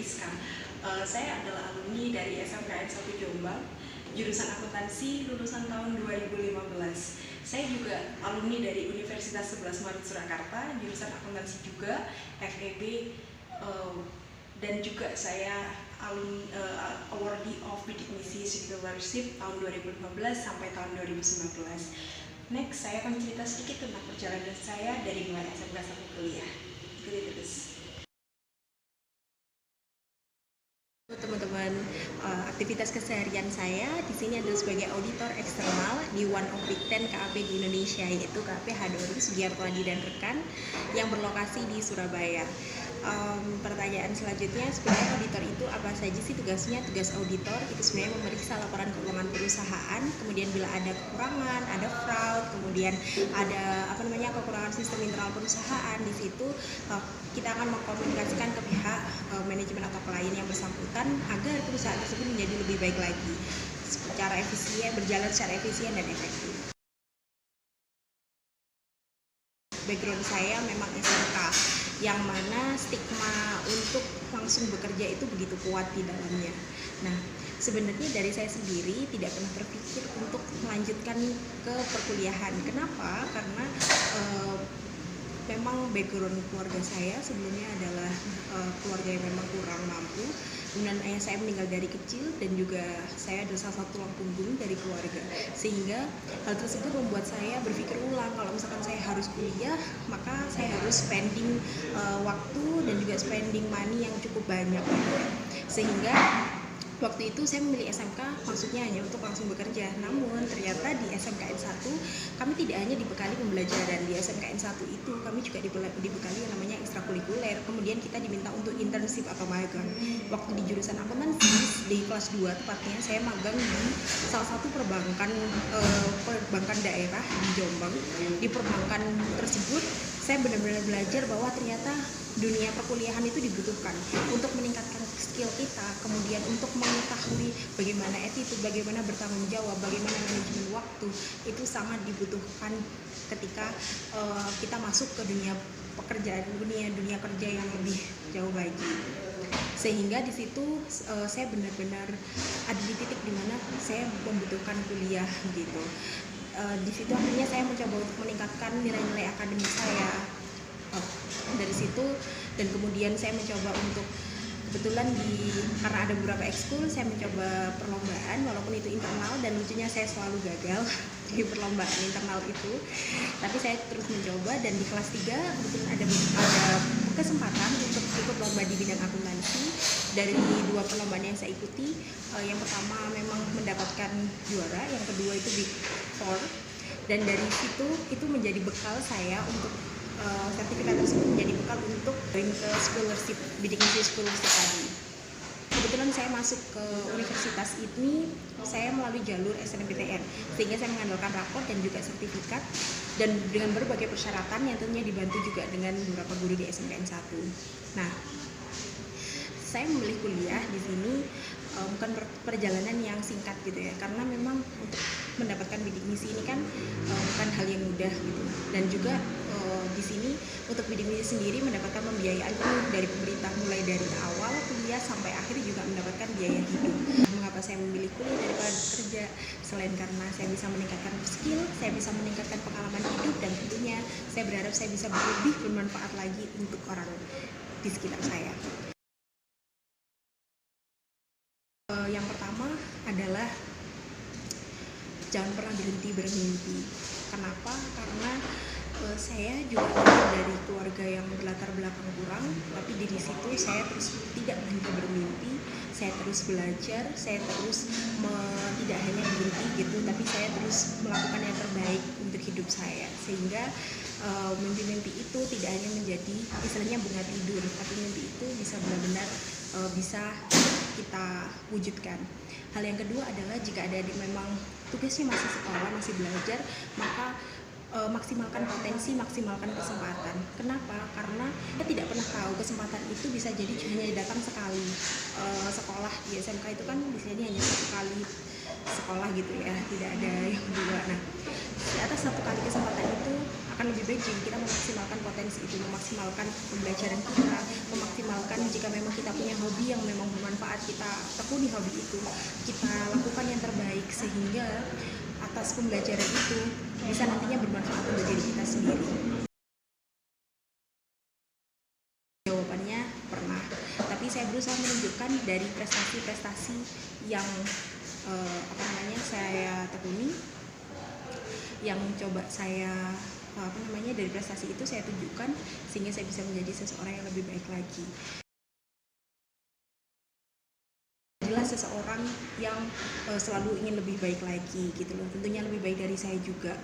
Rizka. Saya adalah alumni dari SMKN 1 Jombang, jurusan akuntansi, lulusan tahun 2015. Saya juga alumni dari Universitas 11 Maret Surakarta, jurusan akuntansi juga, FEB, dan juga saya awardee of Bidik Misi Scholarship tahun 2015 sampai tahun 2019. Next, saya akan cerita sedikit tentang perjalanan saya dari mulai SMK sampai kuliah. Ikuti terus. Teman-teman, aktivitas keseharian saya di sini adalah sebagai auditor eksternal di One of Big Ten KAP di Indonesia, yaitu KAP Hadori Sugiarto Adi dan Rekan yang berlokasi di Surabaya. Pertanyaan selanjutnya, sebenarnya auditor itu apa saja sih tugasnya? Tugas auditor itu sebenarnya memeriksa laporan keuangan perusahaan, kemudian bila ada kekurangan, ada fraud, kemudian ada kekurangan sistem internal perusahaan, di situ kita akan mengkomunikasikan ke pihak manajemen atau klien yang bersangkutan agar perusahaan tersebut menjadi lebih baik lagi secara efisien, berjalan secara efisien dan efektif. Background saya memang SMK, yang mana stigma untuk langsung bekerja itu begitu kuat di dalamnya. Nah, sebenarnya dari saya sendiri tidak pernah terpikir untuk melanjutkan ke perkuliahan. Kenapa? Karena memang background keluarga saya sebelumnya adalah keluarga yang memang kurang mampu. Kemudian ayah saya meninggal dari kecil dan juga saya adalah salah satu tulang punggung dari keluarga, sehingga hal tersebut membuat saya berpikir ulang, kalau misalkan saya harus kuliah maka saya harus spending waktu dan juga spending money yang cukup banyak, sehingga waktu itu saya memilih SMK maksudnya hanya untuk langsung bekerja. Namun ternyata di SMKN 1 kami tidak hanya dibekali pembelajaran. Di SMKN 1 itu kami juga dibekali yang namanya ekstrakurikuler. Kemudian kita diminta untuk internship atau magang. Waktu di jurusan akuntansi di kelas 2 tepatnya, saya magang di salah satu perbankan daerah di Jombang. Di perbankan tersebut saya benar-benar belajar bahwa ternyata dunia perkuliahan itu dibutuhkan untuk meningkatkan skill kita, kemudian untuk mengetahui bagaimana attitude, bagaimana bertanggung jawab, bagaimana manajemen waktu, itu sangat dibutuhkan ketika kita masuk ke dunia pekerjaan, dunia kerja yang lebih jauh lagi. Sehingga di situ saya benar-benar ada di titik dimana saya membutuhkan kuliah gitu. Di situ akhirnya saya mencoba untuk meningkatkan nilai-nilai akademik saya dari situ, dan kemudian saya mencoba untuk kebetulan karena ada beberapa ekskul, saya mencoba perlombaan walaupun itu internal, dan lucunya saya selalu gagal di perlombaan internal itu, tapi saya terus mencoba. Dan di kelas 3 kebetulan ada kesempatan untuk ikut lomba di bidang akuntansi. Dari 2 perlombaan yang saya ikuti, yang pertama memang mendapatkan juara, yang kedua itu Big Four, dan dari situ itu menjadi bekal saya untuk sertifikat tersebut menjadi bekal untuk join ke scholarship, bidik misi scholarship tadi. Kebetulan saya masuk ke universitas ini saya melalui jalur SNMPTN, sehingga saya mengandalkan rapor dan juga sertifikat, dan dengan berbagai persyaratan yang tentunya dibantu juga dengan beberapa guru di SMKN 1. Nah, saya memilih kuliah di sini bukan perjalanan yang singkat gitu ya, karena memang untuk mendapatkan bidik misi ini kan bukan hal yang mudah gitu, dan juga di sini untuk bidik misi sendiri mendapatkan pembiayaan penuh dari pemerintah, mulai dari awal kuliah sampai akhir juga mendapatkan biaya hidup. Mengapa saya memilih kuliah daripada bekerja? Selain karena saya bisa meningkatkan skill, saya bisa meningkatkan pengalaman hidup, dan tentunya saya berharap saya bisa lebih bermanfaat lagi untuk orang di sekitar saya. Yang pertama adalah jangan pernah berhenti bermimpi. Kenapa? Karena saya juga dari keluarga yang berlatar belakang kurang, tapi di situ saya terus tidak berhenti bermimpi, saya terus belajar, saya terus tidak hanya berhenti gitu, tapi saya terus melakukan yang terbaik untuk hidup saya, sehingga mimpi-mimpi itu tidak hanya menjadi istilahnya bunga tidur, tapi mimpi itu bisa benar-benar bisa kita wujudkan. Hal yang kedua adalah jika adik-adik memang tugasnya masih sekolah, masih belajar, maka maksimalkan potensi, maksimalkan kesempatan. Kenapa? Karena kita tidak pernah tahu kesempatan itu bisa jadi hanya datang sekali. Sekolah di SMK itu kan biasanya hanya 1 kali sekolah gitu ya, tidak ada yang kedua. Nah, di atas 1 kali kesempatan itu akan lebih baik jika kita memaksimalkan potensi itu, memaksimalkan pembelajaran kita, memaksimalkan jika memang kita punya hobi yang memang bermanfaat, kita tekuni hobi itu, kita lakukan yang terbaik sehingga atas pembelajaran itu bisa nantinya bermanfaat untuk diri kita sendiri. Jawabannya pernah, tapi saya berusaha menunjukkan dari prestasi-prestasi yang saya tekuni, yang coba saya dari prestasi itu saya tunjukkan sehingga saya bisa menjadi seseorang yang lebih baik lagi. Adalah seseorang yang selalu ingin lebih baik lagi gitu loh, tentunya lebih baik dari saya juga.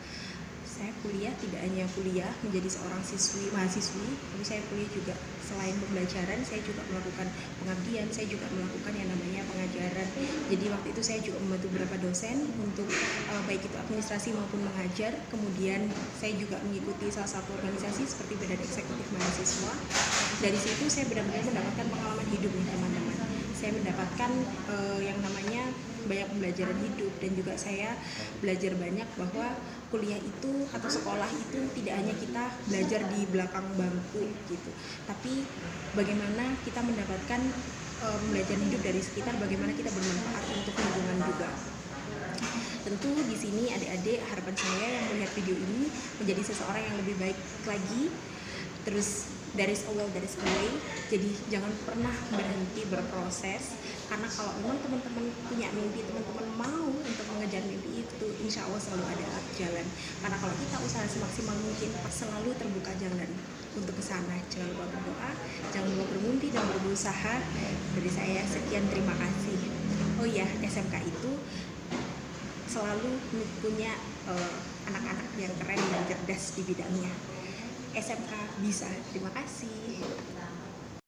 Saya kuliah tidak hanya kuliah menjadi seorang mahasiswi, tapi saya kuliah juga selain pembelajaran, saya juga melakukan pengabdian, saya juga melakukan yang namanya pengajaran. Jadi waktu itu saya juga membantu beberapa dosen untuk baik itu administrasi maupun mengajar. Kemudian saya juga mengikuti salah satu organisasi seperti Badan Eksekutif Mahasiswa. Dari situ saya benar-benar mendapatkan pengalaman hidup nih teman-teman. Saya mendapatkan yang namanya banyak pembelajaran hidup, dan juga saya belajar banyak bahwa kuliah itu atau sekolah itu tidak hanya kita belajar di belakang bangku gitu, tapi bagaimana kita mendapatkan pembelajaran hidup dari sekitar, bagaimana kita bermanfaat untuk lingkungan juga. Tentu di sini adik-adik, harapan saya yang melihat video ini menjadi seseorang yang lebih baik lagi. Terus there is a will, there is a way. Jadi jangan pernah berhenti berproses, karena kalau memang teman-teman punya mimpi, teman-teman mau untuk mengejar mimpi itu, insya Allah selalu ada jalan. Karena kalau kita usaha semaksimal mungkin, selalu terbuka jalan untuk ke sana. Jangan lupa berdoa, jangan lupa bermimpi dan berusaha. Dari saya sekian, terima kasih. Oh iya, SMK itu selalu punya anak-anak yang keren dan cerdas di bidangnya. SMK bisa. Terima kasih.